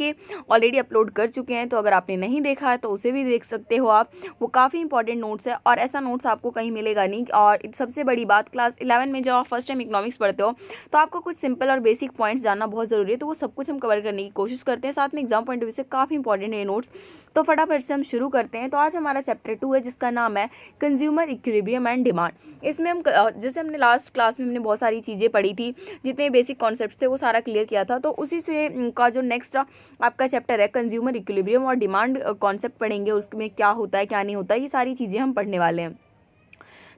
के already upload कर चुके हैं, तो अगर आपने नहीं देखा है तो उसे भी देख सकते हो आप। वो काफ़ी इंपॉर्टेंट नोट्स है और ऐसा नोट्स आपको कहीं मिलेगा नहीं। और सबसे बड़ी बात, क्लास 11 में जब आप फर्स्ट टाइम इकोनॉमिक्स पढ़ते हो तो आपको कुछ सिंपल और बेसिक पॉइंट्स जानना बहुत ज़रूरी है, तो वो सब कुछ हम कवर करने की कोशिश करते हैं। साथ में एग्जाम पॉइंट ऑफ व्यू से काफ़ी इंपॉर्टेंट है नोट्स। तो फटाफट से हम शुरू करते हैं। तो आज हमारा चैप्टर 2 है जिसका नाम है कंज्यूमर इक्विलिब्रियम एंड डिमांड। इसमें हम जैसे हमने लास्ट क्लास में हमने बहुत सारी चीज़ें पढ़ी थी, जितने बेसिक कॉन्सेप्ट्स थे वो सारा क्लियर किया था। तो उसी से का जो नेक्स्ट आपका चैप्टर है कंज्यूमर इक्विलिब्रियम और डिमांड कॉन्सेप्ट पढ़ेंगे, उसमें क्या होता है क्या नहीं होता है, ये सारी चीज़ें हम पढ़ने वाले हैं।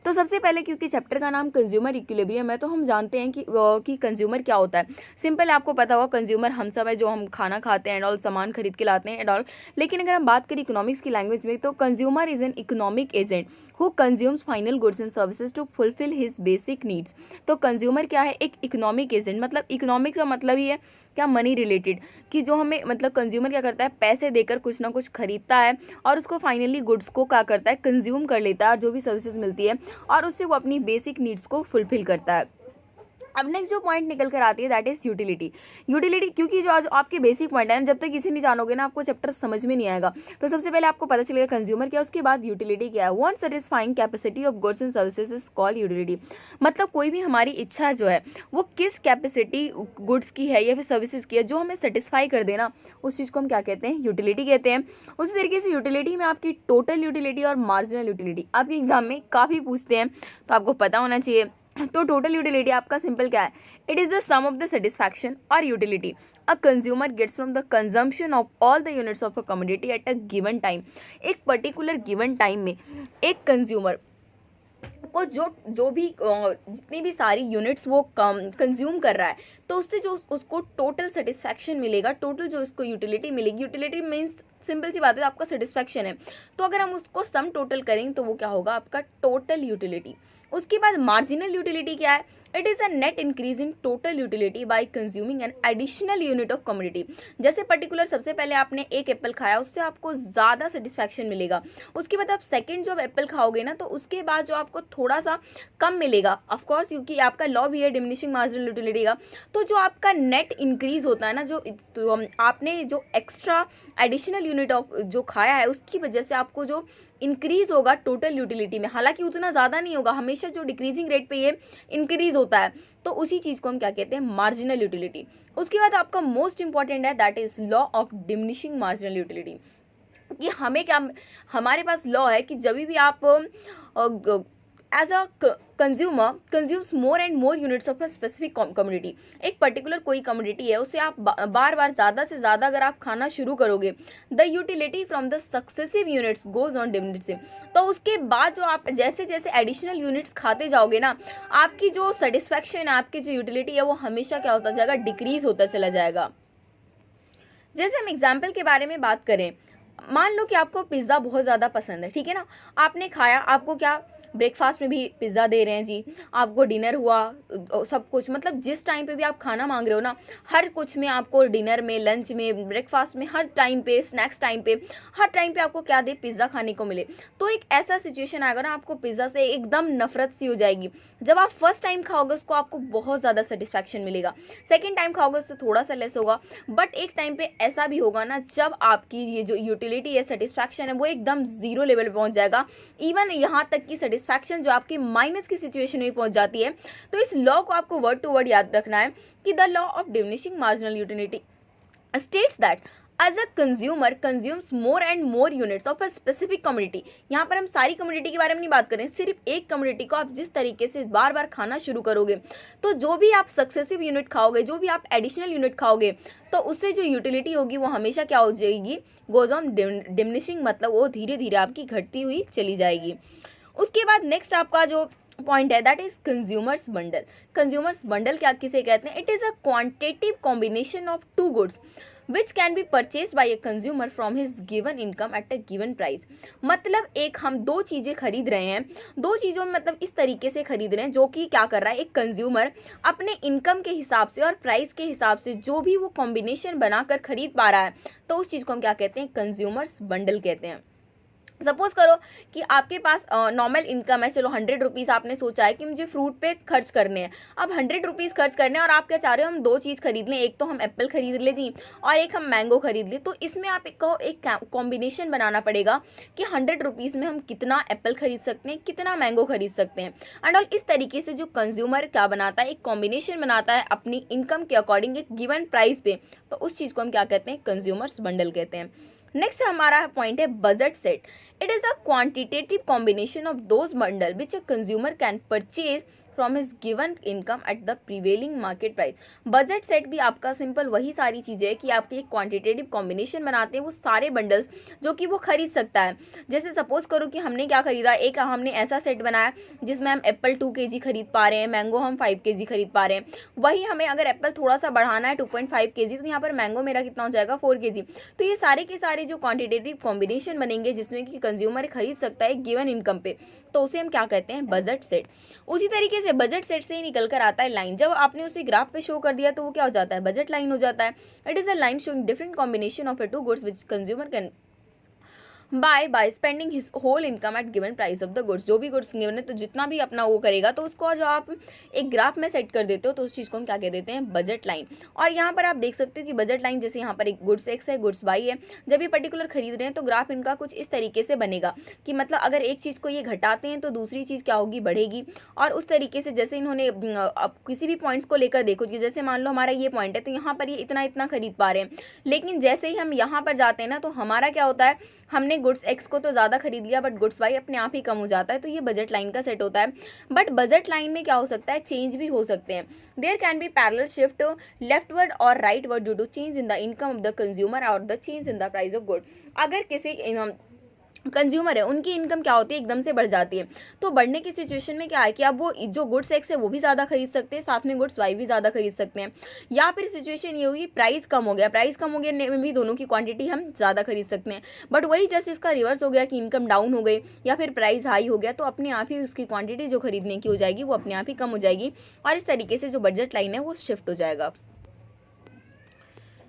तो सबसे पहले क्योंकि चैप्टर का नाम कंज्यूमर इक्विलिब्रियम है तो हम जानते हैं कि कंज्यूमर क्या होता है। सिंपल आपको पता होगा, कंज्यूमर हम सब है जो हम खाना खाते हैं एंड ऑल, सामान खरीद के लाते हैं एंड ऑल। लेकिन अगर हम बात करें इकोनॉमिक्स की लैंग्वेज में, तो consumer is an economic agent who consumes final goods and services to fulfil his basic needs. तो कंज्यूमर क्या है? एक इकोनॉमिक एजेंट। मतलब इकोनॉमिक का मतलब ही है क्या? मनी रिलेटेड, कि जो हमें मतलब कंज्यूमर क्या करता है, पैसे देकर कुछ ना कुछ खरीदता है और उसको फाइनली गुड्स को क्या करता है, कंज्यूम कर लेता है, और जो भी सर्विसेज मिलती है और उससे वो अपनी बेसिक नीड्स को फुलफिल करता है। अब नेक्स्ट जो पॉइंट निकल कर आती है दैट इज यूटिलिटी। यूटिलिटी क्योंकि जो आज आपके बेसिक पॉइंट है, जब तक इसे नहीं जानोगे ना आपको चैप्टर समझ में नहीं आएगा। तो सबसे पहले आपको पता चलेगा कंज्यूमर क्या, उसके बाद यूटिलिटी क्या है। One satisfying capacity of goods and services is called utility. मतलब कोई भी हमारी इच्छा जो है वो किस कैपेसिटी गुड्स की है या फिर सर्विसेज की है, जो हमें सेटिस्फाई कर देना, उस चीज़ को हम क्या कहते हैं? यूटिलिटी कहते हैं। उसी तरीके से यूटिलिटी में आपकी टोटल यूटिलिटी और मार्जिनल यूटिलिटी आपके एग्जाम में काफ़ी पूछते हैं, तो आपको पता होना चाहिए। तो टोटल यूटिलिटी आपका सिंपल क्या है? It is the sum of the satisfaction और utility a consumer gets from the consumption of all the units of a commodity at a given time. एक पर्टिकुलर गिवन टाइम में एक consumer को जो भी जितनी भी सारी यूनिट्स वो कंज्यूम कर रहा है, तो उससे जो उसको टोटल सेटिस्फैक्शन मिलेगा, टोटल जो उसको यूटिलिटी मिलेगी, यूटिलिटी मीन्स सिंपल सी बात है आपका सेटिस्फैक्शन है, तो अगर हम उसको सम टोटल करेंगे तो वो क्या होगा? आपका टोटल यूटिलिटी। उसके बाद मार्जिनल यूटिलिटी क्या है? It is a net increase in total utility bye consuming an additional unit of commodity. जैसे पर्टिकुलर सबसे पहले आपने एक एप्पल खाया, उससे आपको ज़्यादा सेटिस्फैक्शन मिलेगा। उसके बाद आप सेकेंड जो एप्पल खाओगे ना, तो उसके बाद जो आपको थोड़ा सा कम मिलेगा, ऑफकोर्स क्योंकि आपका लॉ भी है डिमिनिशिंग मार्जिनल यूटिलिटी का। तो जो आपका नेट इंक्रीज होता है ना, तो आपने जो एक्स्ट्रा एडिशनल यूनिट ऑफ जो खाया है, उसकी वजह से आपको जो इंक्रीज होगा टोटल यूटिलिटी में, हालांकि उतना ज़्यादा नहीं होगा, हमेशा जो डिक्रीजिंग रेट पे ये इंक्रीज होता है, तो उसी चीज़ को हम क्या कहते हैं? Marginal utility. उसके बाद आपका मोस्ट इंपॉर्टेंट है that is law of diminishing marginal utility. कि हमें क्या, हमारे पास लॉ है कि जब भी आप as a consumer consumes more and more units of a specific community. एक पर्टिकुलर कोई कम्युनिटी है, उससे आप बार बार ज़्यादा से ज़्यादा अगर आप खाना शुरू करोगे, the utility from the successive units goes on diminishing. तो उसके बाद जो आप जैसे जैसे एडिशनल यूनिट्स खाते जाओगे ना, आपकी जो सेटिस्फैक्शन है, आपकी जो यूटिलिटी है, वो हमेशा क्या होता जाएगा? डिक्रीज होता चला जाएगा। जैसे हम एग्जाम्पल के बारे में बात करें, मान लो कि आपको पिज़्ज़ा बहुत ज़्यादा पसंद है, ठीक है ना, आपने खाया, आपको क्या ब्रेकफास्ट में भी पिज़्ज़ा दे रहे हैं जी, आपको डिनर हुआ, सब कुछ, मतलब जिस टाइम पे भी आप खाना मांग रहे हो ना, हर कुछ में आपको, डिनर में, लंच में, ब्रेकफास्ट में, हर टाइम पे, स्नैक्स टाइम पे, हर टाइम पे आपको क्या दे? पिज़्ज़ा खाने को मिले। तो एक ऐसा सिचुएशन आएगा ना, आपको पिज़्ज़ा से एकदम नफरत सी हो जाएगी। जब आप फर्स्ट टाइम खाओगे उसको, आपको बहुत ज़्यादा सेटिस्फैक्शन मिलेगा, सेकेंड टाइम खाओगे उससे थोड़ा सा लेस होगा, बट एक टाइम पे ऐसा भी होगा ना, जब आपकी ये जो यूटिलिटी है, सेटिस्फैक्शन है, वो एकदम जीरो लेवल पे पहुंच जाएगा, इवन यहाँ तक कि सेटिस्फैक्शन जो आपकी माइनस की सिचुएशन में पहुंच जाती है। तो इस लॉ को आपको वर्ड टू वर्ड याद रखना है कि the law of diminishing marginal utility states that as a consumer consumes more and more units of a specific commodity। यहाँ पर हम सारी कम्युनिटी के बारे में नहीं बात करें, सिर्फ एक कम्युनिटी को आप जिस तरीके से बार बार खाना शुरू करोगे, तो जो भी आप सक्सेसिव यूनिट खाओगे, जो भी आप एडिशनल यूनिट खाओगे, तो उससे जो यूटिलिटी होगी वो हमेशा क्या हो जाएगी? गोज ऑन डिमिनिशिंग, मतलब वो धीरे धीरे आपकी घटती हुई चली जाएगी। उसके बाद नेक्स्ट आपका जो पॉइंट है that is consumers bundle. Consumers bundle क्या किसे कहते हैं? It is a quantitative combination of two goods which can be purchased by a consumer from his given income at a given price। मतलब एक हम दो चीज़ें खरीद रहे हैं, दो चीज़ों में मतलब इस तरीके से खरीद रहे हैं, जो कि क्या कर रहा है? एक कंज्यूमर अपने इनकम के हिसाब से और प्राइस के हिसाब से जो भी वो कॉम्बिनेशन बनाकर खरीद पा रहा है, तो उस चीज़ को हम क्या कहते हैं? कंज्यूमर्स बंडल कहते हैं। सपोज करो कि आपके पास नॉर्मल इनकम है, चलो 100 रुपीज़ आपने सोचा है कि मुझे फ्रूट पे खर्च करने हैं। अब 100 रुपीज़ खर्च करने हैं और आप क्या चाह रहे हो, हम दो चीज़ खरीद लें, एक तो हम एप्पल खरीद ले जी और एक हम मैंगो खरीद लें। तो इसमें आप एक कॉम्बिनेशन बनाना पड़ेगा कि 100 रुपीज़ में हम कितना एप्पल खरीद सकते हैं, कितना मैंगो खरीद सकते हैं। एंड ऑल इस तरीके से जो कंज्यूमर क्या बनाता है, एक कॉम्बिनेशन बनाता है अपनी इनकम के अकॉर्डिंग एक गिवन प्राइस पे, तो उस चीज़ को हम क्या कहते हैं, कंज्यूमर्स बंडल कहते हैं। नेक्स्ट हमारा पॉइंट है budget set. It is the quantitative combination of those bundle which a consumer can purchase from his given income at the prevailing market price. Budget set भी आपका सिंपल वही सारी चीज़ें है कि आपके एक क्वांटिटेटिव कॉम्बिनेशन बनाते हैं वो सारे बंडल्स जो कि वो खरीद सकता है। जैसे सपोज करो कि हमने क्या खरीदा, एक हमने ऐसा सेट बनाया जिसमें हम एप्पल 2 kg खरीद पा रहे हैं, मैंगो हम 5 kg खरीद पा रहे हैं। वही हमें अगर एप्पल थोड़ा सा बढ़ाना है 2.5 kg, तो यहाँ पर मैंगो मेरा कितना हो जाएगा, 4 kg। तो ये सारे के सारे जो क्वांटिटेटिव कॉम्बिनेशन बनेंगे जिसमें कि कंज्यूमर खरीद सकता है गिवन इनकम पे, तो उसे हम क्या कहते हैं, बजट सेट। उसी तरीके से बजट सेट से ही निकल कर आता है लाइन। जब आपने उसे ग्राफ पे शो कर दिया तो वो क्या हो जाता है, बजट लाइन हो जाता है। It is a line showing different combination of two goods which consumer can buy spending his whole income at given price of the goods. जो भी गुड्स गिवन है तो जितना भी अपना वो करेगा तो उसको जो आप एक ग्राफ में सेट कर देते हो तो उस चीज़ को हम क्या कह देते हैं, बजट लाइन। और यहाँ पर आप देख सकते हो कि बजट लाइन जैसे यहाँ पर एक गुड्स एक्स है, गुड्स वाई है, जब ये पर्टिकुलर खरीद रहे हैं तो ग्राफ इनका कुछ इस तरीके से बनेगा कि मतलब अगर एक चीज़ को ये घटाते हैं तो दूसरी चीज़ क्या होगी, बढ़ेगी। और उस तरीके से जैसे इन्होंने अब किसी भी पॉइंट्स को लेकर देखो कि जैसे मान लो हमारा ये पॉइंट है तो यहाँ पर ये इतना इतना खरीद पा रहे हैं, लेकिन जैसे ही हम यहाँ पर जाते हैं ना तो हमारा क्या होता है, हमने गुड्स एक्स को तो ज़्यादा खरीद लिया बट गुड्स वाई अपने आप ही कम हो जाता है। तो ये बजट लाइन का सेट होता है। बट बजट लाइन में क्या हो सकता है, चेंज भी हो सकते हैं। There can be parallel shift leftward और rightward due to change in the income of the consumer और the change in the price of good. अगर किसी कंज्यूमर है उनकी इनकम क्या होती है, एकदम से बढ़ जाती है, तो बढ़ने की सिचुएशन में क्या है कि अब वो जो गुड्स एक्स है वो भी ज़्यादा खरीद सकते हैं, साथ में गुड्स वाई भी ज़्यादा खरीद सकते हैं। या फिर सिचुएशन ये होगी प्राइस कम हो गया, प्राइस कम हो गया में भी दोनों की क्वांटिटी हम ज़्यादा खरीद सकते हैं। बट वही जस्ट इसका रिवर्स हो गया कि इनकम डाउन हो गई या फिर प्राइस हाई हो गया, तो अपने आप ही उसकी क्वांटिटी जो खरीदने की हो जाएगी वो अपने आप ही कम हो जाएगी और इस तरीके से जो बजट लाइन है वो शिफ्ट हो जाएगा।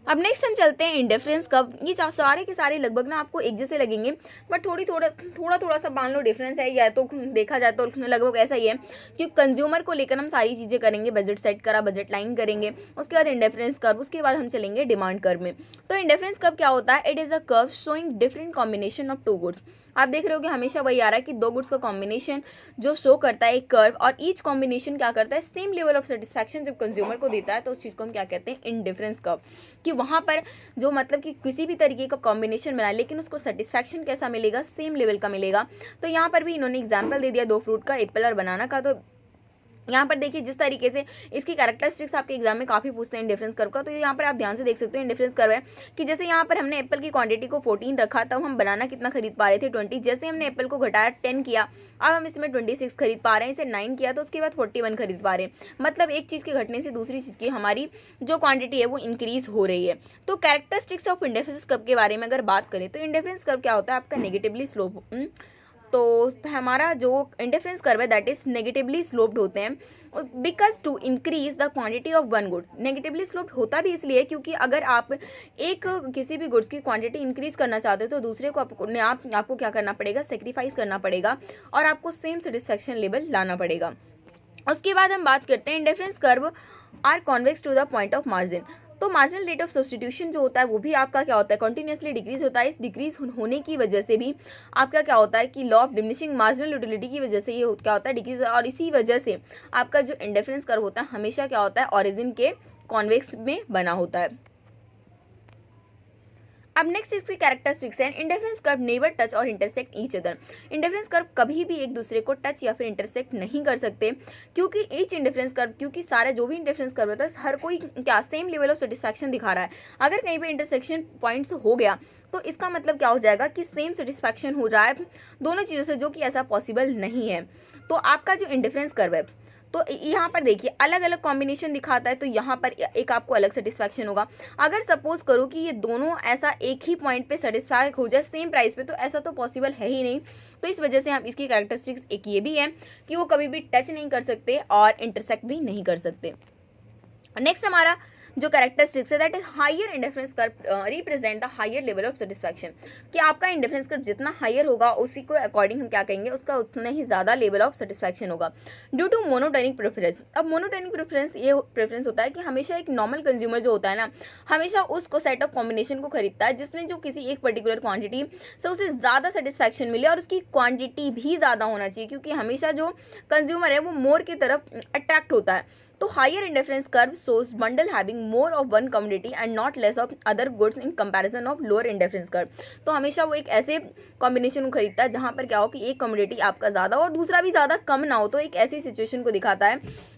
अब नेक्स्ट हम चलते हैं इंडिफरेंस कर्व। ये सारे के सारे लगभग ना आपको एक जैसे लगेंगे बट थोड़ा सा मान लो डिफरेंस है, या तो देखा जाए तो लगभग ऐसा ही है कि कंज्यूमर को लेकर हम सारी चीज़ें करेंगे, बजट सेट करा, बजट लाइन करेंगे, उसके बाद इंडिफरेंस कर्व, उसके बाद हम चलेंगे डिमांड कर्व में। तो इंडिफरेंस कर्व क्या होता है, it is a curve showing different combination of two goods. आप देख रहे हो कि हमेशा वही आ रहा है कि दो गुड्स का कॉम्बिनेशन जो शो करता है एक कर्व, और ईच कॉम्बिनेशन क्या करता है, सेम लेवल ऑफ सेटिस्फैक्शन जब कंज्यूमर को देता है, तो उस चीज़ को हम क्या कहते हैं, इंडिफरेंस कर्व। कि वहाँ पर जो मतलब कि किसी भी तरीके का कॉम्बिनेशन बनाए लेकिन उसको सेटिस्फैक्शन कैसा मिलेगा, सेम लेवल का मिलेगा। तो यहाँ पर भी इन्होंने एग्जाम्पल दे दिया दो फ्रूट का, एप्पल और बनाना का। तो यहाँ पर देखिए जिस तरीके से इसकी कैरेक्टरिस्टिक्स आपके एग्जाम में काफ़ी पूछते हैं इंडिफरेंस कर्व का, तो यहाँ पर आप ध्यान से देख सकते हो इंडिफरेंस कर्व है कि जैसे यहाँ पर हमने एप्पल की क्वांटिटी को 14 रखा, तब हम बनाना कितना खरीद पा रहे थे, 20। जैसे हमने एप्पल को घटाया 10 किया, अब हम इसमें 26 खरीद पा रहे हैं। इसे 9 किया तो उसके बाद 41 खरीद पा रहे हैं। मतलब एक चीज़ के घटने से दूसरी चीज़ की हमारी जो क्वांटिटी है वो इंक्रीज हो रही है। तो कैरेक्टरिस्टिक्स ऑफ इंडिफरेंस कर्व के बारे में अगर बात करें तो इंडिफरेंस कर्व क्या होता है, आपका नेगेटिवली स्लोप। तो हमारा जो इंडिफरेंस कर्व है दैट इज नेगेटिवली स्लोप्ड होते हैं because to increase the quantity of one good. Negatively sloped होता भी इसलिए क्योंकि अगर आप एक किसी भी गुड्स की क्वांटिटी इंक्रीज करना चाहते हो तो दूसरे को आपको क्या करना पड़ेगा, सेक्रीफाइस करना पड़ेगा और आपको सेम सेटिस्फैक्शन लेवल लाना पड़ेगा। उसके बाद हम बात करते हैं indifference curve are convex to the point of margin. तो मार्जिनल रेट ऑफ सब्स्टिट्यूशन जो होता है वो भी आपका क्या होता है, कंटिन्यूसली डिक्रीज होता है। इस डिक्रीज होने की वजह से भी आपका क्या होता है कि law of diminishing marginal utility की वजह से ये क्या होता है, डिक्रीज। और इसी वजह से आपका जो इंडिफरेंस कर्व होता है हमेशा क्या होता है, ऑरिजिन के कॉन्वेक्स में बना होता है। अब नेक्स्ट इसकी कैरेक्टरिस्टिक्स हैं। इंडिफरेंस कर्व नेवर टच और intersect each other. Indifference curve कभी भी एक दूसरे को टच या फिर इंटरसेक्ट नहीं कर सकते क्योंकि ईच इंडिफरेंस कर्व, क्योंकि सारा जो भी इंडिफरेंस कर्व होता है हर कोई क्या सेम लेवल ऑफ सेटिस्फैक्शन दिखा रहा है। अगर कहीं पे इंटरसेक्शन पॉइंट्स हो गया तो इसका मतलब क्या हो जाएगा कि सेम सेटिस्फैक्शन हो रहा है दोनों चीज़ों से, जो कि ऐसा पॉसिबल नहीं है। तो आपका जो इंडिफरेंस कर्व है तो यहाँ पर देखिए अलग अलग कॉम्बिनेशन दिखाता है, तो यहाँ पर एक आपको अलग सेटिस्फैक्शन होगा। अगर सपोज करो कि ये दोनों ऐसा एक ही पॉइंट पे सेटिस्फाई हो जाए सेम प्राइस पे, तो ऐसा तो पॉसिबल है ही नहीं। तो इस वजह से हम इसकी कैरेक्टरिस्टिक्स एक ये भी है कि वो कभी भी टच नहीं कर सकते और इंटरसेक्ट भी नहीं कर सकते। नेक्स्ट हमारा जो कैरेक्टरिस्टिक्स है that is higher indifference curve represent the higher level of satisfaction, कि आपका इंडिफरेंस कर्व जितना हायर होगा उसी को अकॉर्डिंग हम क्या कहेंगे, उसका उतना ही ज़्यादा लेवल ऑफ सेटिस्फैक्शन होगा। ड्यू टू मोनोटोनिक प्रेफरेंस, अब मोनोटोनिक प्रेफरेंस ये प्रेफरेंस होता है कि हमेशा एक नॉर्मल कंज्यूमर जो होता है ना, हमेशा उसको सेट ऑफ कॉम्बिनेशन को खरीदता है जिसमें जो किसी एक पर्टिकुलर क्वांटिटी से उसे ज़्यादा सेटिस्फैक्शन मिले और उसकी क्वांटिटी भी ज़्यादा होना चाहिए, क्योंकि हमेशा जो कंज्यूमर है वो मोर की तरफ अट्रैक्ट होता है। तो higher indifference curve shows bundle having more of one commodity and not less of other goods in comparison of lower indifference curve. तो हमेशा वो एक ऐसे कॉम्बिनेशन को खरीदता है जहां पर क्या हो कि एक कमोडिटी आपका ज़्यादा और दूसरा भी ज़्यादा कम ना हो, तो एक ऐसी सिचुएशन को दिखाता है।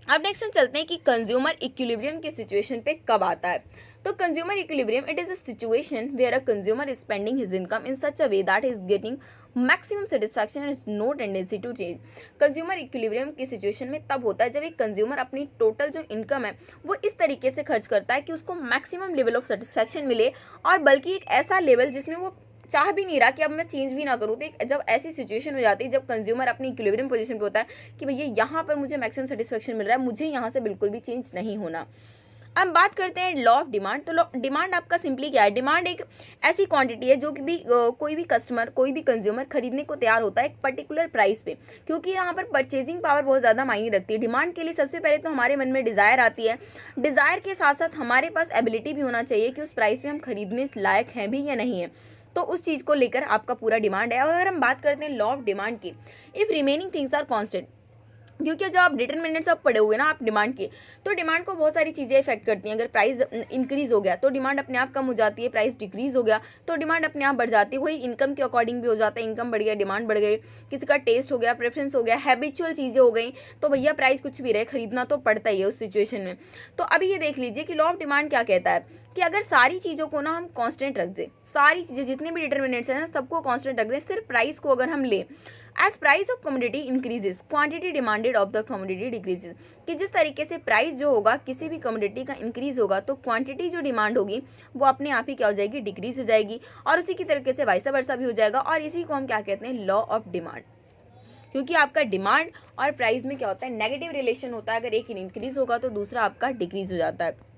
अब नेक्स्ट हम चलते हैं कि कंज्यूमर इक्विलिब्रियम की सिचुएशन पे कब आता है। तो consumer equilibrium it is a situation where a consumer is spending his income in such a way that is getting maximum satisfaction is no tendency to change. Consumer equilibrium की situation में तब होता है जब एक कंज्यूमर अपनी total जो income है वो इस तरीके से खर्च करता है कि उसको मैक्सिमम लेवल ऑफ सेटिस्फैक्शन मिले, और बल्कि एक ऐसा लेवल जिसमें वो चाह भी नहीं रहा कि अब मैं चेंज भी ना करूँ। तो जब ऐसी सिचुएशन हो जाती है जब कंज्यूमर अपनी इक्विलिब्रियम पोजीशन पे होता है कि भैया यहाँ पर मुझे मैक्सिमम सेटिस्फैक्शन मिल रहा है, मुझे यहाँ से बिल्कुल भी चेंज नहीं होना। अब बात करते हैं लॉ ऑफ डिमांड। तो लॉ डिमांड आपका सिंपली क्या है, डिमांड एक ऐसी क्वांटिटी है जो कि भी कोई भी कस्टमर कोई भी कंज्यूमर खरीदने को तैयार होता है एक पर्टिकुलर प्राइस पे, क्योंकि यहाँ पर परचेजिंग पावर बहुत ज़्यादा मायने रखती है। डिमांड के लिए सबसे पहले तो हमारे मन में डिज़ायर आती है, डिज़ायर के साथ साथ हमारे पास एबिलिटी भी होना चाहिए कि उस प्राइस पे हम खरीदने लायक हैं भी या नहीं है, तो उस चीज़ को लेकर आपका पूरा डिमांड है। और अगर हम बात करते हैं लॉ ऑफ डिमांड की, if remaining things are constant, क्योंकि जब आप डिटरमिनेंट्स आप पढ़े हुए ना आप डिमांड के, तो डिमांड को बहुत सारी चीज़ें इफेक्ट करती हैं। अगर प्राइस इंक्रीज हो गया तो डिमांड अपने आप कम हो जाती है, प्राइस डिक्रीज हो गया तो डिमांड अपने आप बढ़ जाती है। वही इनकम के अकॉर्डिंग भी हो जाता है, इनकम बढ़ गया डिमांड बढ़ गई, किसी का टेस्ट हो गया, प्रेफरेंस हो गया, हैबिचुअल चीज़ें हो गई, तो भैया प्राइस कुछ भी रहे खरीदना तो पड़ता ही है उस सिचुएशन में। तो अभी ये देख लीजिए कि लॉ ऑफ डिमांड क्या कहता है कि अगर सारी चीज़ों को ना हम कांस्टेंट रख दें, सारी चीज़ें जितने भी डिटरमिनेंट्स हैं ना सबको कांस्टेंट रख दें, सिर्फ प्राइस को अगर हम लें, as price of commodity increases quantity demanded of the commodity decreases, कि जिस तरीके से प्राइस जो होगा किसी भी कमोडिटी का इंक्रीज होगा तो क्वांटिटी जो डिमांड होगी वो अपने आप ही क्या हो जाएगी, डिक्रीज हो जाएगी, और उसी की तरीके से वाइस वर्सा भी हो जाएगा। और इसी को हम क्या कहते हैं, लॉ ऑफ डिमांड, क्योंकि आपका डिमांड और प्राइस में क्या होता है, नेगेटिव रिलेशन होता है। अगर एक इंक्रीज होगा तो दूसरा आपका डिक्रीज हो जाता है।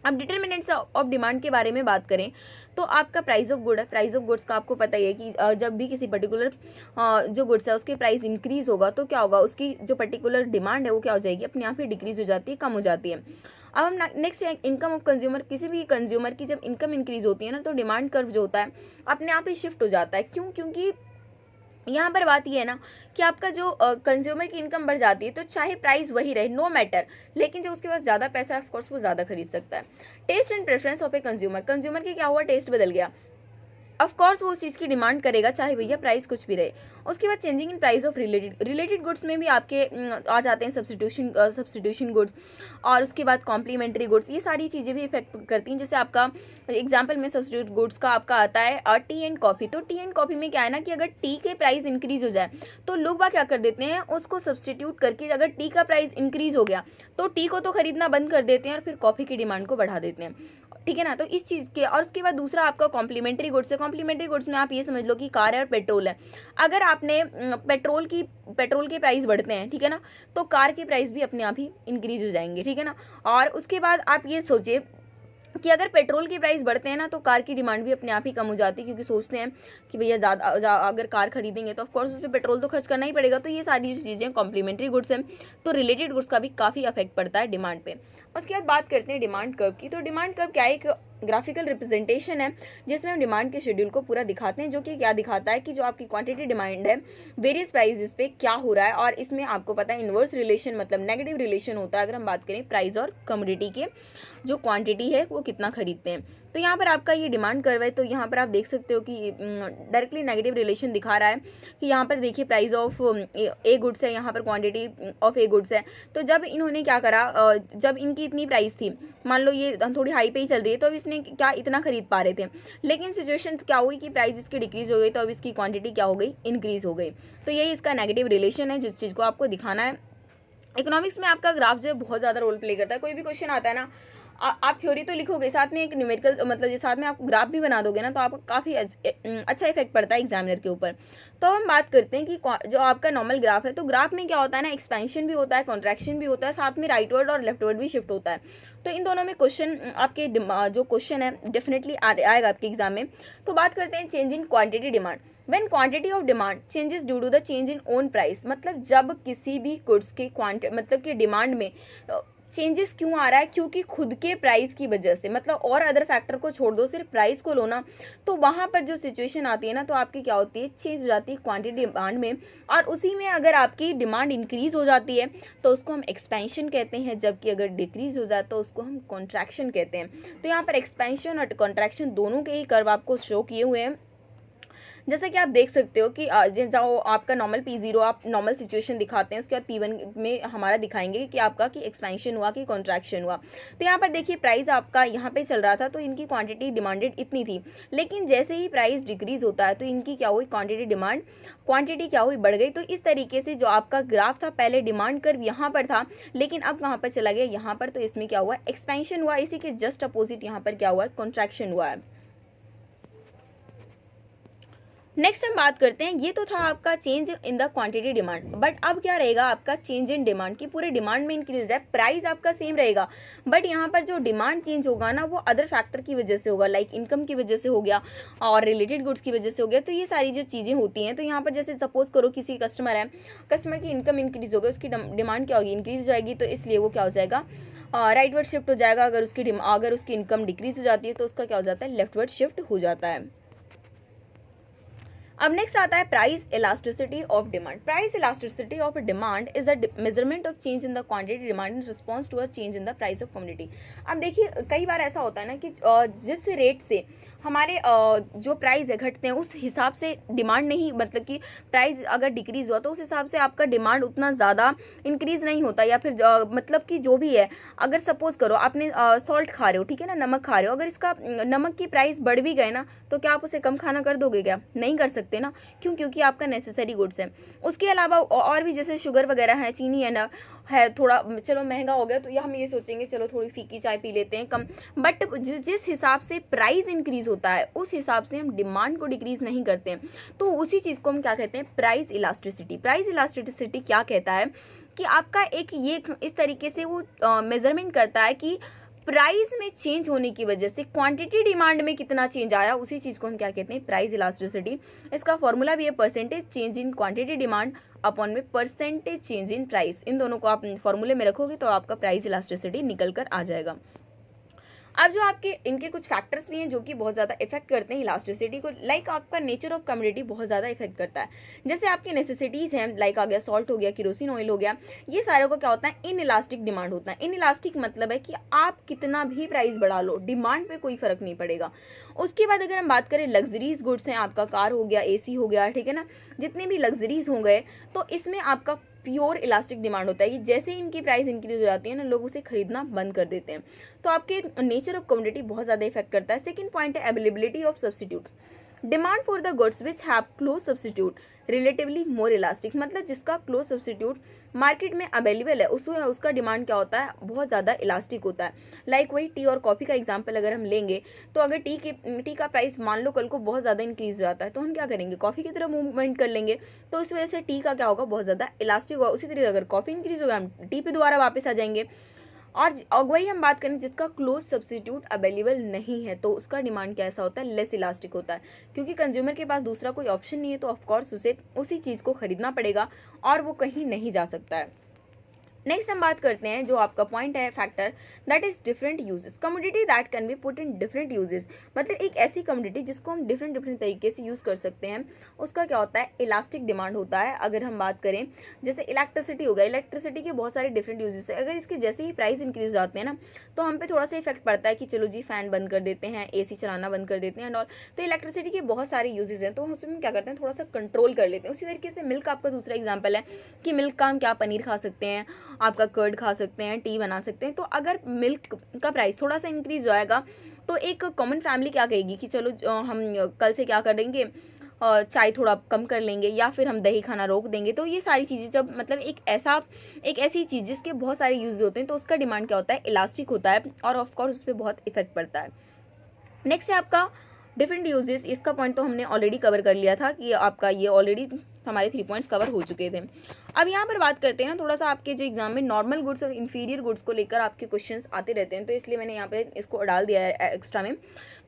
अब डिटरमिनेंट्स ऑफ डिमांड के बारे में बात करें तो आपका प्राइस ऑफ गुड है, प्राइस ऑफ गुड्स का आपको पता ही है कि जब भी किसी पर्टिकुलर जो गुड्स है उसके प्राइस इंक्रीज होगा तो क्या होगा, उसकी जो पर्टिकुलर डिमांड है वो क्या हो जाएगी, अपने आप ही डिक्रीज हो जाती है, कम हो जाती है। अब हम नेक्स्ट इनकम ऑफ कंज्यूमर, किसी भी कंज्यूमर की जब इनकम इंक्रीज होती है ना तो डिमांड कर्व जो होता है अपने आप ही शिफ्ट हो जाता है। क्यों, क्योंकि यहाँ पर बात ये है ना कि आपका जो कंज्यूमर की इनकम बढ़ जाती है तो चाहे प्राइस वही रहे नो मैटर, लेकिन जब उसके पास ज़्यादा पैसा है ऑफकोर्स वो ज़्यादा खरीद सकता है। Taste and preference of a consumer, consumer के क्या हुआ, टेस्ट बदल गया, ऑफ कोर्स वो उस चीज़ की डिमांड करेगा चाहे भैया प्राइस कुछ भी रहे। उसके बाद changing in price of related goods में भी आपके आ जाते हैं सब्स्टिट्यूशन गुड्स, और उसके बाद कॉम्प्लीमेंट्री गुड्स, ये सारी चीज़ें भी इफेक्ट करती हैं। जैसे आपका एग्जांपल में सब्स्टिट्यूट गुड्स का आपका आता है टी एंड कॉफ़ी। तो टी एंड कॉफ़ी में क्या है ना कि अगर टी के प्राइस इंक्रीज हो जाए तो लोग बाग क्या कर देते हैं, उसको सब्स्टिट्यूट करके अगर टी का प्राइस इंक्रीज हो गया तो टी को तो खरीदना बंद कर देते हैं और फिर कॉफ़ी की डिमांड को बढ़ा देते हैं, ठीक है ना। तो इस चीज़ के, और उसके बाद दूसरा आपका कॉम्प्लीमेंट्री गुड्स है। कॉम्प्लीमेंट्री गुड्स में आप ये समझ लो कि कार है और पेट्रोल है, अगर आपने पेट्रोल के प्राइस बढ़ते हैं, ठीक है ना, तो कार के प्राइस भी अपने आप ही इंक्रीज हो जाएंगे, ठीक है ना। और उसके बाद आप ये सोचिए कि अगर पेट्रोल के प्राइस बढ़ते हैं ना तो कार की डिमांड भी अपने आप ही कम हो जाती है, क्योंकि सोचते हैं कि भैया ज़्यादा अगर कार खरीदेंगे तो ऑफकोर्स उस पर पेट्रोल तो खर्च करना ही पड़ेगा। तो ये सारी चीज़ें कॉम्प्लीमेंट्री गुड्स हैं, तो रिलेटेड गुड्स का भी काफ़ी अफेक्ट पड़ता है डिमांड पे। उसके बाद बात करते हैं डिमांड कर्व की। तो डिमांड कर्व क्या है, एक ग्राफिकल रिप्रेजेंटेशन है जिसमें हम डिमांड के शेड्यूल को पूरा दिखाते हैं, जो कि क्या दिखाता है कि जो आपकी क्वांटिटी डिमांड है वेरियस प्राइसेस पे क्या हो रहा है। और इसमें आपको पता है इन्वर्स रिलेशन मतलब नेगेटिव रिलेशन होता है अगर हम बात करें प्राइस और कमोडिटी के, जो क्वांटिटी है वो कितना खरीदते हैं। तो यहाँ पर आपका ये डिमांड कर्व है, तो यहाँ पर आप देख सकते हो कि डायरेक्टली नेगेटिव रिलेशन दिखा रहा है कि यहाँ पर देखिए प्राइस ऑफ ए गुड्स है, यहाँ पर क्वांटिटी ऑफ ए गुड्स है। तो जब इन्होंने क्या करा, जब इनकी इतनी प्राइस थी, मान लो ये थोड़ी हाई पे ही चल रही है, तो अब इसने क्या इतना खरीद पा रहे थे, लेकिन सिचुएशन क्या हुई कि प्राइस इसकी डिक्रीज हो गई तो अब इसकी क्वांटिटी क्या हो गई, इंक्रीज हो गई। तो यही इसका नेगेटिव रिलेशन है जिस चीज़ को आपको दिखाना है। इकोनॉमिक्स में आपका ग्राफ जो है बहुत ज़्यादा रोल प्ले करता है। कोई भी क्वेश्चन आता है ना आप थ्योरी तो लिखोगे, साथ में एक न्यूमेरिकल मतलब ये साथ में आप ग्राफ भी बना दोगे ना, तो आपको काफ़ी अच्छा इफेक्ट पड़ता है एग्जामिनर के ऊपर। तो हम बात करते हैं कि जो आपका नॉर्मल ग्राफ है, तो ग्राफ में क्या होता है ना, एक्सपेंशन भी होता है, कॉन्ट्रैक्शन भी होता है, साथ में राइटवर्ड और लेफ्टवर्ड भी शिफ्ट होता है। तो इन दोनों में क्वेश्चन आपके जो क्वेश्चन है डेफिनेटली आएगा आपके एग्जाम में। तो बात करते हैं change in quantity demand. When quantity of demand changes due to the change in own price, मतलब जब किसी भी गुड्स की क्वांटिटी मतलब कि डिमांड में चेंजेस क्यों आ रहा है, क्योंकि खुद के प्राइस की वजह से, मतलब और अदर फैक्टर को छोड़ दो, सिर्फ प्राइस को लो ना, तो वहां पर जो सिचुएशन आती है ना, तो आपकी क्या होती है, चेंज हो जाती है क्वांटिटी डिमांड में। और उसी में अगर आपकी डिमांड इंक्रीज हो जाती है तो उसको हम एक्सपेंशन कहते हैं, जबकि अगर डिक्रीज हो जाए तो उसको हम कॉन्ट्रैक्शन कहते हैं। तो यहाँ पर एक्सपेंशन और कॉन्ट्रैक्शन दोनों के ही कर्व आपको शो किए हुए हैं। जैसा कि आप देख सकते हो कि जो आपका नॉर्मल P0 आप नॉर्मल सिचुएशन दिखाते हैं, उसके बाद P1 में हमारा दिखाएंगे कि आपका कि एक्सपेंशन हुआ कि कॉन्ट्रैक्शन हुआ। तो यहाँ पर देखिए प्राइस आपका यहाँ पे चल रहा था, तो इनकी क्वांटिटी डिमांडेड इतनी थी, लेकिन जैसे ही प्राइस डिक्रीज होता है तो इनकी क्या हुई, क्वांटिटी क्या हुई, बढ़ गई। तो इस तरीके से जो आपका ग्राफ था, पहले डिमांड कर्व यहाँ पर था, लेकिन अब कहाँ पर चला गया, यहाँ पर, तो इसमें क्या हुआ, एक्सपेंशन हुआ। इसी के जस्ट अपोजिट यहाँ पर क्या हुआ, कॉन्ट्रैक्शन हुआ है। नेक्स्ट हम बात करते हैं, ये तो था आपका change in the quantity demand, but अब क्या रहेगा आपका चेंज इन डिमांड, की पूरे डिमांड में इंक्रीज है, प्राइस आपका सेम रहेगा, बट यहाँ पर जो डिमांड चेंज होगा ना, वो अदर फैक्टर की वजह से होगा, लाइक इनकम की वजह से हो गया और रिलेटेड गुड्स की वजह से हो गया। तो ये सारी जो चीज़ें होती हैं, तो यहाँ पर जैसे सपोज करो किसी कस्टमर है, कस्टमर की इनकम इंक्रीज हो गई, उसकी डिमांड क्या होगी, इंक्रीज हो जाएगी, तो इसलिए वो क्या हो जाएगा, राइटवर्ड शिफ्ट हो जाएगा। अगर उसकी इनकम डिक्रीज हो जाती है तो उसका क्या हो जाता है, लेफ्टवर्ड शिफ्ट हो जाता है। अब नेक्स्ट आता है price elasticity of demand. Price elasticity of demand is a measurement of change in the quantity demand in response to a change in the price of commodity. अब देखिए कई बार ऐसा होता है ना कि जिस रेट से हमारे जो प्राइस है घटते हैं, उस हिसाब से डिमांड नहीं, मतलब कि प्राइस अगर डिक्रीज हुआ तो उस हिसाब से आपका डिमांड उतना ज़्यादा इंक्रीज नहीं होता, या फिर मतलब कि जो भी है, अगर सपोज करो आपने सॉल्ट खा रहे हो, ठीक है ना, नमक खा रहे हो, अगर इसका नमक की प्राइस बढ़ भी गए ना, तो क्या आप उसे कम खाना कर दोगे, क्या नहीं कर सकते ना, क्यों, क्योंकि आपका नेसेसरी गुड्स है। उसके अलावा और भी जैसे शुगर वगैरह है, चीनी है ना, है थोड़ा चलो महंगा हो गया, तो हम ये सोचेंगे चलो थोड़ी फीकी चाय पी लेते हैं कम, बट जिस हिसाब से प्राइस इंक्रीज होता है उस हिसाब से हम डिमांड को डिक्रीज नहीं करते हैं। तो उसी चीज़ को हम क्या कहते हैं, प्राइस इलास्टिसिटी। प्राइस इलास्टिसिटी क्या कहता है कि आपका एक ये इस तरीके से वो मेजरमेंट करता है कि प्राइस में चेंज होने की वजह से क्वांटिटी डिमांड में कितना चेंज आया, उसी चीज़ को हम क्या कहते हैं, प्राइस इलास्टिसिटी। इसका फॉर्मूला भी है percentage change in quantity demand upon में परसेंटेज चेंज इन प्राइस। इन दोनों को आप फॉर्मूले में रखोगे तो आपका प्राइस इलास्टिसिटी निकल कर आ जाएगा। अब जो आपके इनके कुछ फैक्टर्स भी हैं जो कि बहुत ज़्यादा इफेक्ट करते हैं इलास्टिसिटी को, लाइक आपका नेचर ऑफ कमोडिटी बहुत ज़्यादा इफेक्ट करता है। जैसे आपकी नेसेसिटीज़ हैं, लाइक आ गया सॉल्ट हो गया, केरोसिन ऑयल हो गया, ये सारे को क्या होता है, इन इलास्टिक डिमांड होता है। इन इलास्टिक मतलब है कि आप कितना भी प्राइस बढ़ा लो, डिमांड पे कोई फर्क नहीं पड़ेगा। उसके बाद अगर हम बात करें लग्जरीज गुड्स हैं, आपका कार हो गया, AC हो गया, ठीक है ना, जितने भी लग्जरीज हो गए, तो इसमें आपका प्योर इलास्टिक डिमांड होता है कि जैसे ही इनकी प्राइस इंक्रीज हो जाती है ना, लोग उसे खरीदना बंद कर देते हैं। तो आपके नेचर ऑफ कमोडिटी बहुत ज़्यादा इफेक्ट करता है। सेकंड पॉइंट है availability of substitute. Demand for the goods which have close substitute relatively more elastic, मतलब जिसका क्लोज सब्स्टिट्यूट मार्केट में अवेलेबल है उसका डिमांड क्या होता है, बहुत ज़्यादा इलास्टिक होता है। लाइक वही टी और कॉफ़ी का एग्जांपल अगर हम लेंगे, तो अगर टी का प्राइस मान लो कल को बहुत ज़्यादा इंक्रीज हो जाता है, तो हम क्या करेंगे, कॉफ़ी की तरफ मूवमेंट कर लेंगे, तो इस वजह से टी का क्या होगा, बहुत ज़्यादा इलास्टिक होगा। उसी तरीके अगर कॉफ़ी इंक्रीज होगा, हम टी पे दोबारा वापस आ जाएंगे। और वही हम बात करें जिसका क्लोज सब्स्टिट्यूट अवेलेबल नहीं है, तो उसका डिमांड कैसा होता है, लेस इलास्टिक होता है, क्योंकि कंज्यूमर के पास दूसरा कोई ऑप्शन नहीं है, तो ऑफकोर्स उसे उसी चीज़ को खरीदना पड़ेगा और वो कहीं नहीं जा सकता है। नेक्स्ट हम बात करते हैं जो आपका पॉइंट है factor, that is different uses. Commodity that can be put in different uses, मतलब एक ऐसी कमोडिटी जिसको हम डिफरेंट तरीके से यूज़ कर सकते हैं, उसका क्या होता है, इलास्टिक डिमांड होता है। अगर हम बात करें जैसे इलेक्ट्रिसिटी हो गया, इलेक्ट्रिसिटी के बहुत सारे डिफरेंट यूजेस है। अगर इसके जैसे ही प्राइस इंक्रीज हो जाते हैं ना, तो हम पे थोड़ा सा इफेक्ट पड़ता है कि चलो जी फैन बंद कर देते हैं, AC चलाना बंद कर देते हैं एंड ऑल। तो इलेक्ट्रिसिटी के बहुत सारे यूजेस हैं, तो हम उसमें क्या करते हैं, थोड़ा सा कंट्रोल कर लेते हैं। उसी तरीके से मिल्क आपका दूसरा एग्जाम्पल है कि मिल्क का हम क्या, पनीर खा सकते हैं, आपका कर्ड खा सकते हैं, टी बना सकते हैं। तो अगर मिल्क का प्राइस थोड़ा सा इंक्रीज जाएगा, तो एक कॉमन फैमिली क्या कहेगी कि चलो हम कल से क्या करेंगे, चाय थोड़ा कम कर लेंगे या फिर हम दही खाना रोक देंगे। तो ये सारी चीज़ें जब मतलब एक ऐसी चीज़ जिसके बहुत सारे यूज़ होते हैं तो उसका डिमांड क्या होता है, इलास्टिक होता है और ऑफ कोर्स उस पर बहुत इफेक्ट पड़ता है। नेक्स्ट है आपका डिफरेंट यूजेस। इसका पॉइंट तो हमने ऑलरेडी कवर कर लिया था कि आपका ये ऑलरेडी हमारे 3 पॉइंट्स कवर हो चुके थे। अब यहाँ पर बात करते हैं ना थोड़ा सा आपके जो एग्जाम में नॉर्मल गुड्स और इन्फीरियर गुड्स को लेकर आपके क्वेश्चंस आते रहते हैं, तो इसलिए मैंने यहाँ पे इसको डाल दिया है एक्स्ट्रा में।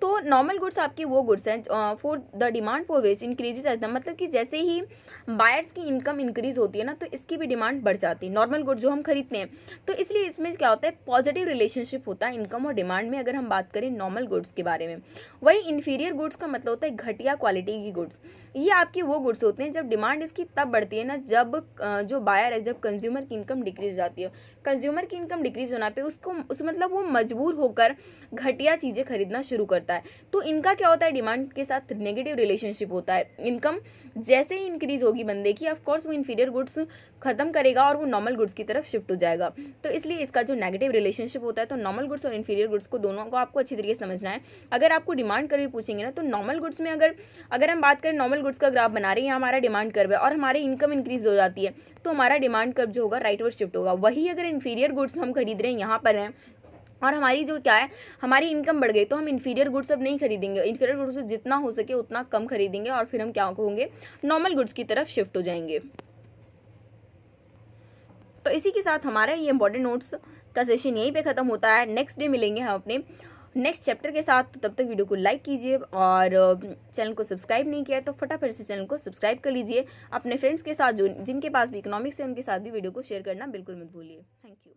तो नॉर्मल गुड्स आपके वो गुड्स हैं for the demand for which increases as the, मतलब कि जैसे ही बायर्स की इनकम इंक्रीज होती है ना तो इसकी भी डिमांड बढ़ जाती है, नॉर्मल गुड्स जो हम खरीदते हैं। तो इसलिए इसमें क्या होता है, पॉजिटिव रिलेशनशिप होता है इनकम और डिमांड में, अगर हम बात करें नॉर्मल गुड्स के बारे में। वही इन्फीरियर गुड्स का मतलब होता है घटिया क्वालिटी की गुड्स। ये आपकी वो गुड्स होते हैं जब डिमांड इसकी तब बढ़ती है ना जब जो बायर है, जब कंज्यूमर की इनकम डिक्रीज हो जाती है। कंज्यूमर की इनकम डिक्रीज होना पे उस मतलब वो मजबूर होकर घटिया चीज़ें खरीदना शुरू करता है। तो इनका क्या होता है, डिमांड के साथ नेगेटिव रिलेशनशिप होता है। इनकम जैसे ही इंक्रीज होगी बंदे की, ऑफ कोर्स वो इन्फीरियर गुड्स खत्म करेगा और वो नॉर्मल गुड्स की तरफ शिफ्ट हो जाएगा। तो इसलिए इसका जो नेगेटिव रिलेशनशिप होता है, तो नॉर्मल गुड्स और इन्फीरियर गुड्स को दोनों को आपको अच्छी तरीके से समझना है। अगर आपको डिमांड कर्व पूछेंगे ना, तो नॉर्मल गुड्स में अगर हम बात करें, नॉर्मल गुड्स का ग्राफ बना रहे हैं, हमारा डिमांड कर्व है और हमारी इनकम इंक्रीज हो जाती है, तो हमारा डिमांड कर्व जो होगा राइटवर्ड शिफ्ट होगा। वही अगर इन्फीरियर गुड्स हम खरीद रहे हैं, यहाँ पर हैं और हमारी जो क्या है, हमारी इनकम बढ़ गई, तो हम इन्फीरियर गुड्स अब नहीं खरीदेंगे। इन्फीरियर गुड्स जितना हो सके उतना कम खरीदेंगे और फिर हम क्या होंगे, नॉर्मल गुड्स की तरफ शिफ्ट हो जाएंगे। तो इसी के साथ हमारा ये इंपॉर्टेंट नोट्स का सेशन यहीं पे खत्म होता है। नेक्स्ट डे मिलेंगे हम अपने नेक्स्ट चैप्टर के साथ। तो तब तक वीडियो को लाइक कीजिए और चैनल को सब्सक्राइब नहीं किया है तो फटाफट से चैनल को सब्सक्राइब कर लीजिए। अपने फ्रेंड्स के साथ जो जिनके पास भी इकोनॉमिक्स है उनके साथ भी वीडियो को शेयर करना बिल्कुल मत भूलिए। Thank you.